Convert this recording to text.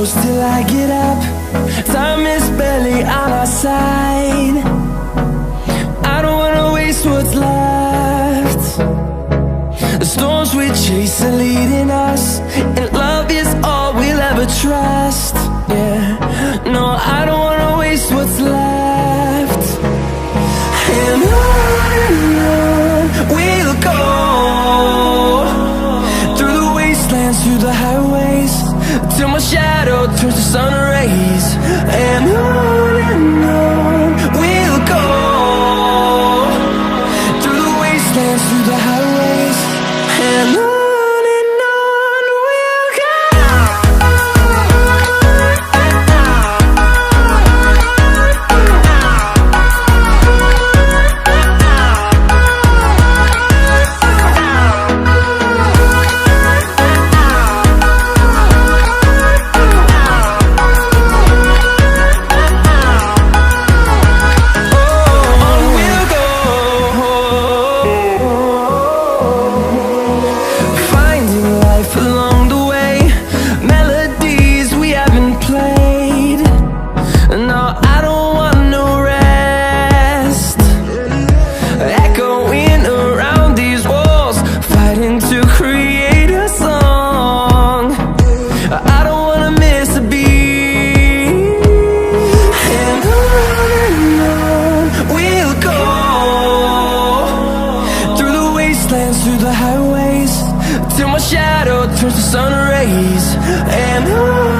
close till I get up. Time is barely on our side. I don't wanna waste what's left. The storms we chase are leading us, and love is all we'll ever trust. Yeah, no, I don't wanna waste what's left. And on we'll go, through the wastelands, through the highways, till my shadow turns to sun rays. And on we'll go, through the wastelands, through the highways, and on we'll go. Through the highways, till my shadow turns to sun rays. And on